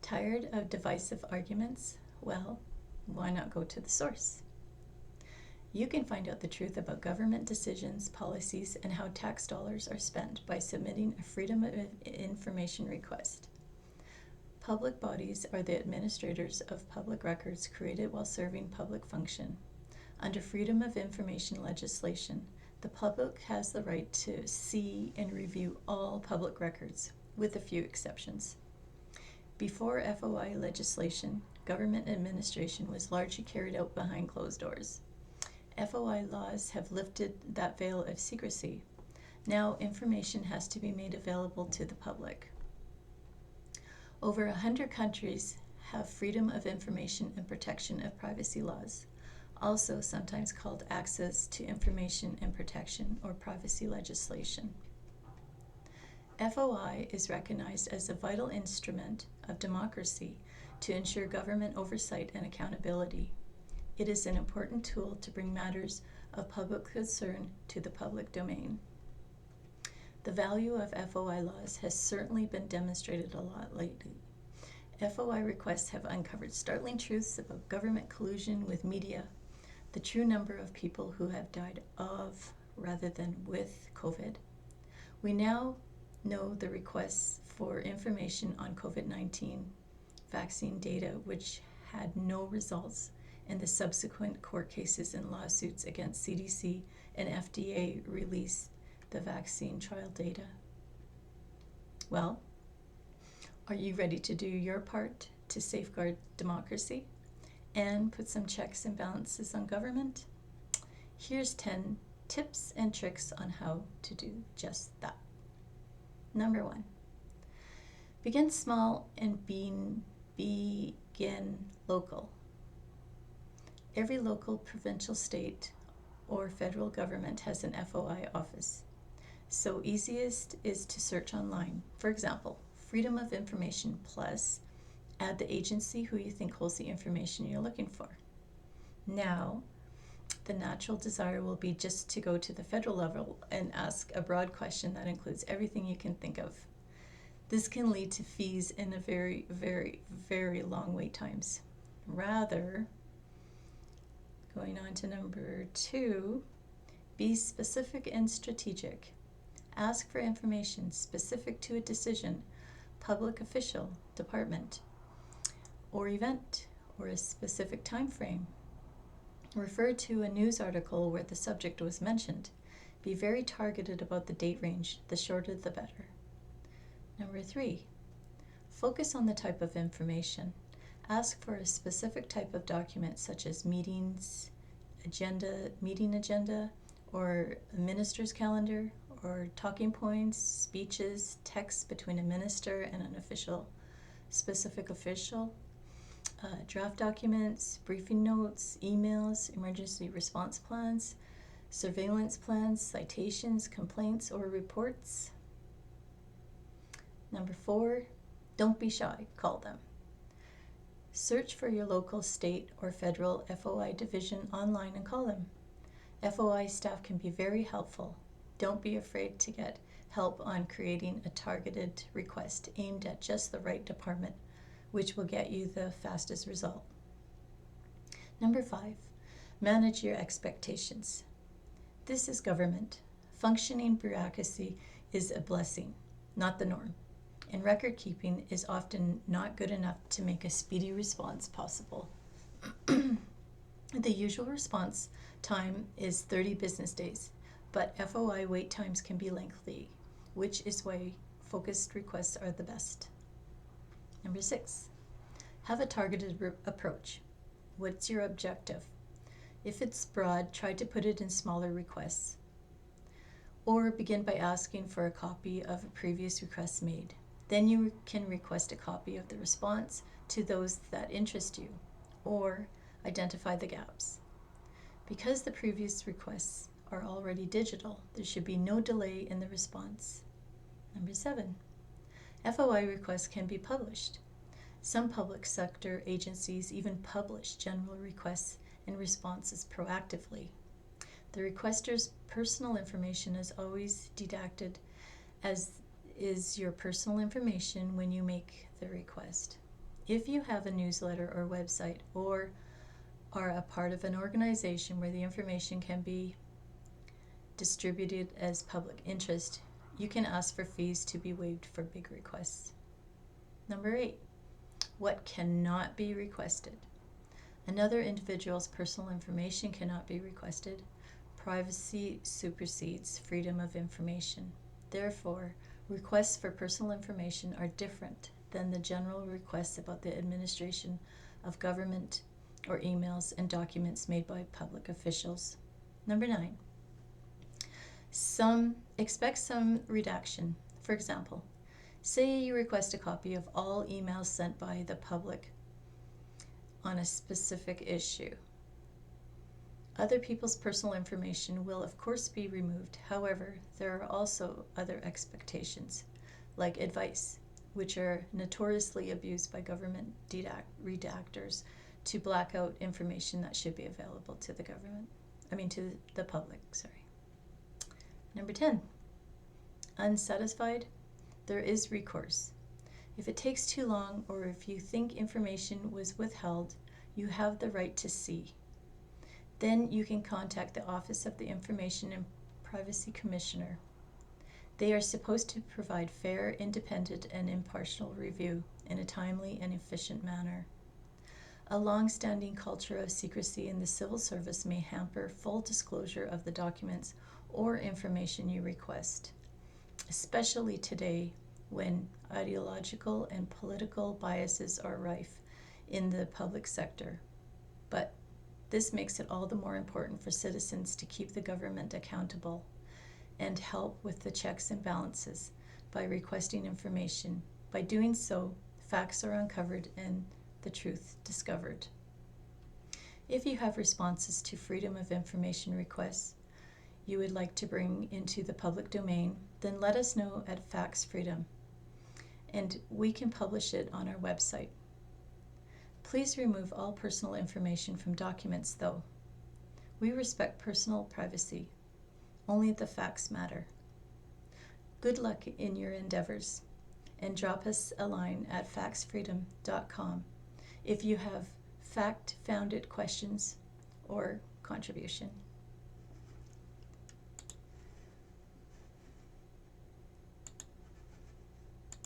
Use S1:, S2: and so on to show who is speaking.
S1: Tired of divisive arguments? Well, why not go to the source? You can find out the truth about government decisions, policies, and how tax dollars are spent by submitting a Freedom of Information request. Public bodies are the administrators of public records created while serving public function. Under Freedom of Information legislation, the public has the right to see and review all public records, with a few exceptions. Before FOI legislation, government administration was largely carried out behind closed doors. FOI laws have lifted that veil of secrecy. Now information has to be made available to the public. Over 100 countries have freedom of information and protection of privacy laws, also sometimes called access to information and protection or privacy legislation. FOI is recognized as a vital instrument of democracy to ensure government oversight and accountability. It is an important tool to bring matters of public concern to the public domain. The value of FOI laws has certainly been demonstrated a lot lately. FOI requests have uncovered startling truths about government collusion with media, the true number of people who have died of rather than with COVID. We now know the requests for information on COVID-19 vaccine data, which had no results, and the subsequent court cases and lawsuits against CDC and FDA released the vaccine trial data. Well, are you ready to do your part to safeguard democracy and put some checks and balances on government? Here's 10 tips and tricks on how to do just that. Number 1, begin small and begin local. Every local, provincial, state, or federal government has an FOI office. So easiest is to search online. For example, Freedom of Information Plus, add the agency who you think holds the information you're looking for. Now, the natural desire will be just to go to the federal level and ask a broad question that includes everything you can think of. This can lead to fees and a very, very, very long wait times. Rather, going on to number 2, be specific and strategic. Ask for information specific to a decision, public official, department, or event, or a specific time frame. Refer to a news article where the subject was mentioned. Be very targeted about the date range. The shorter the better. Number 3, focus on the type of information. Ask for a specific type of document such as meeting agenda, or a minister's calendar, or talking points, speeches, text between a minister and an specific official, draft documents, briefing notes, emails, emergency response plans, surveillance plans, citations, complaints, or reports. Number 4, don't be shy, call them. Search for your local, state, or federal FOI division online and call them. FOI staff can be very helpful. Don't be afraid to get help on creating a targeted request aimed at just the right department, which will get you the fastest result. Number 5, manage your expectations. This is government. Functioning bureaucracy is a blessing, not the norm. And record keeping is often not good enough to make a speedy response possible. The usual response time is 30 business days, but FOI wait times can be lengthy, which is why focused requests are the best. Number 6, have a targeted approach. What's your objective? If it's broad, try to put it in smaller requests. Or begin by asking for a copy of a previous request made. Then you can request a copy of the response to those that interest you, or identify the gaps. Because the previous requests are already digital, there should be no delay in the response. Number 7, FOI requests can be published. Some public sector agencies even publish general requests and responses proactively. The requester's personal information is always redacted, as is your personal information when you make the request. If you have a newsletter or website or are a part of an organization where the information can be distributed as public interest, you can ask for fees to be waived for big requests. Number 8, what cannot be requested? Another individual's personal information cannot be requested. Privacy supersedes freedom of information. Therefore, requests for personal information are different than the general requests about the administration of government or emails and documents made by public officials. Number 9, expect some redaction. For example, say you request a copy of all emails sent by the public on a specific issue. Other people's personal information will of course be removed. However, there are also other expectations, like advice, which are notoriously abused by government redactors to black out information that should be available to to the public. Number 10, unsatisfied, there is recourse. If it takes too long or if you think information was withheld, you have the right to see. Then you can contact the Office of the Information and Privacy Commissioner. They are supposed to provide fair, independent, and impartial review in a timely and efficient manner. A long-standing culture of secrecy in the civil service may hamper full disclosure of the documents or information you request, especially today when ideological and political biases are rife in the public sector. But this makes it all the more important for citizens to keep the government accountable and help with the checks and balances by requesting information. By doing so, facts are uncovered and the truth discovered. If you have responses to freedom of information requests you would like to bring into the public domain, then let us know at Fax Freedom, and we can publish it on our website. Please remove all personal information from documents, though. We respect personal privacy. Only the facts matter. Good luck in your endeavors, and drop us a line at faxfreedom.com if you have fact-founded questions or contribution.